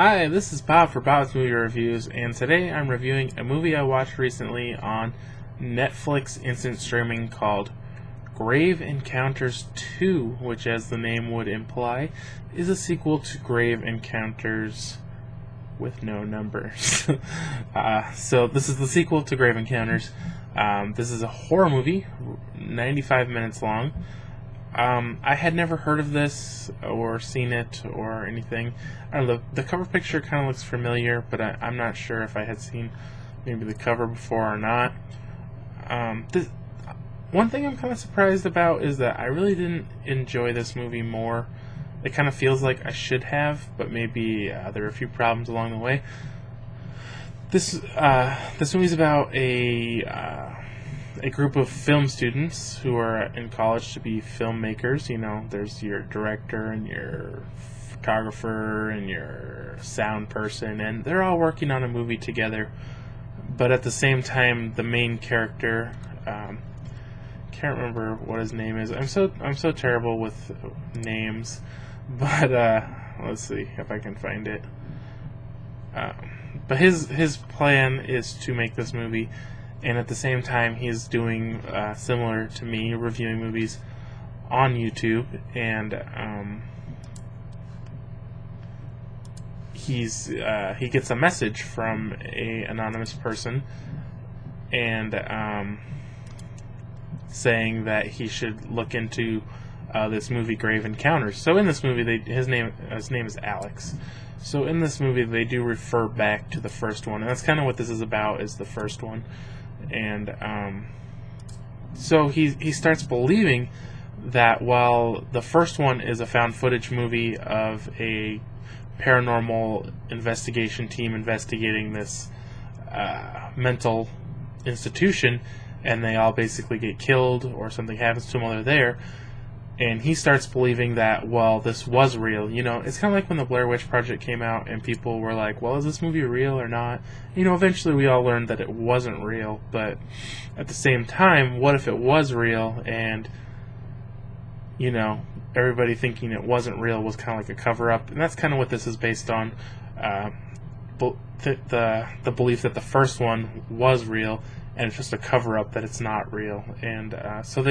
Hi, this is Bob for Bob's Movie Reviews, and today I'm reviewing a movie I watched recently on Netflix instant streaming called Grave Encounters 2, which, as the name would imply, is a sequel to Grave Encounters with no numbers. So this is the sequel to Grave Encounters. This is a horror movie, 95 minutes long. I had never heard of this or seen it or anything. I don't know, the cover picture kind of looks familiar, but I'm not sure if I had seen maybe the cover before or not. One thing I'm kind of surprised about is that I really didn't enjoy this movie more. It kind of feels like I should have, but maybe there were a few problems along the way. This movie's about a group of film students who are in college to be filmmakers. You know, there's your director and your photographer and your sound person, and they're all working on a movie together. But at the same time, the main character, can't remember what his name is. I'm so terrible with names, but let's see if I can find it. But his plan is to make this movie. And at the same time, he's doing similar to me, reviewing movies on YouTube, and he gets a message from a anonymous person, and saying that he should look into this movie, Grave Encounters. So in this movie, his name is Alex. So in this movie, they do refer back to the first one, and that's kind of what this is about, is the first one. And so he starts believing that while the first one is a found footage movie of a paranormal investigation team investigating this mental institution, and they all basically get killed or something happens to them while they're there, and he starts believing that, well, this was real. You know, it's kind of like when the Blair Witch Project came out and people were like, well, is this movie real or not? You know, eventually we all learned that it wasn't real, but at the same time, what if it was real and, you know, everybody thinking it wasn't real was kind of like a cover-up? And that's kind of what this is based on, the belief that the first one was real and it's just a cover-up that it's not real. And so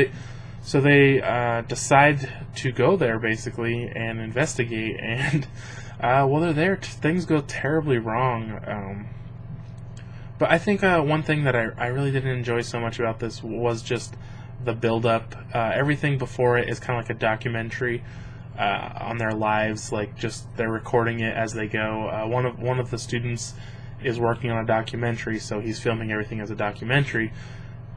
they decide to go there, basically, and investigate, and while they're there, things go terribly wrong. But I think one thing that I really didn't enjoy so much about this was just the build-up. Everything before it is kind of like a documentary on their lives, like just they're recording it as they go. One of the students is working on a documentary, so he's filming everything as a documentary.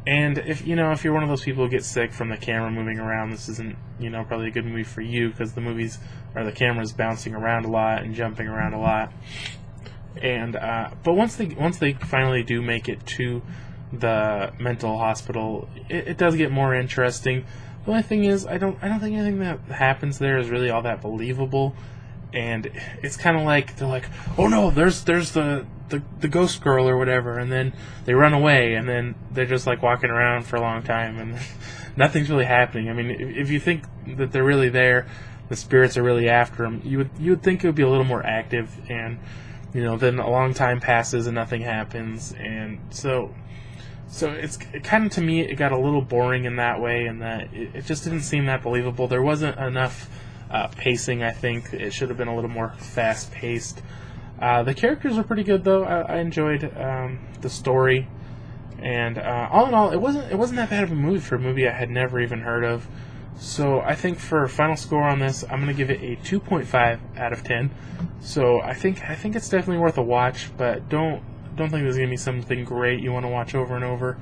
And if you're one of those people who get sick from the camera moving around, this isn't, probably a good movie for you, because the camera's bouncing around a lot and jumping around a lot. And but once they finally do make it to the mental hospital, it does get more interesting. The only thing is, I don't think anything that happens there is really all that believable. And it's kind of like they're like, oh no, there's the ghost girl or whatever, and then they run away, and then they're just like walking around for a long time, and nothing's really happening. I mean, if you think that they're really there, the spirits are really after them, you would think it would be a little more active, and then a long time passes and nothing happens, and so it kind of, to me, it got a little boring in that way, and that it just didn't seem that believable. There wasn't enough pacing. I think it should have been a little more fast-paced. The characters were pretty good, though. I enjoyed the story, and all in all, it wasn't that bad of a movie for a movie I had never even heard of. So I think for final score on this, I'm gonna give it a 2.5 out of 10. So I think it's definitely worth a watch, but don't think there's gonna be something great you want to watch over and over.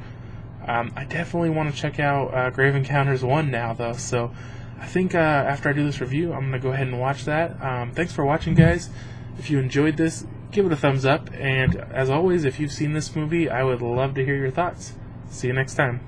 I definitely want to check out Grave Encounters 1 now, though. So I think after I do this review, I'm gonna go ahead and watch that. Thanks for watching, guys. If you enjoyed this, give it a thumbs up, and as always, if you've seen this movie, I would love to hear your thoughts. See you next time.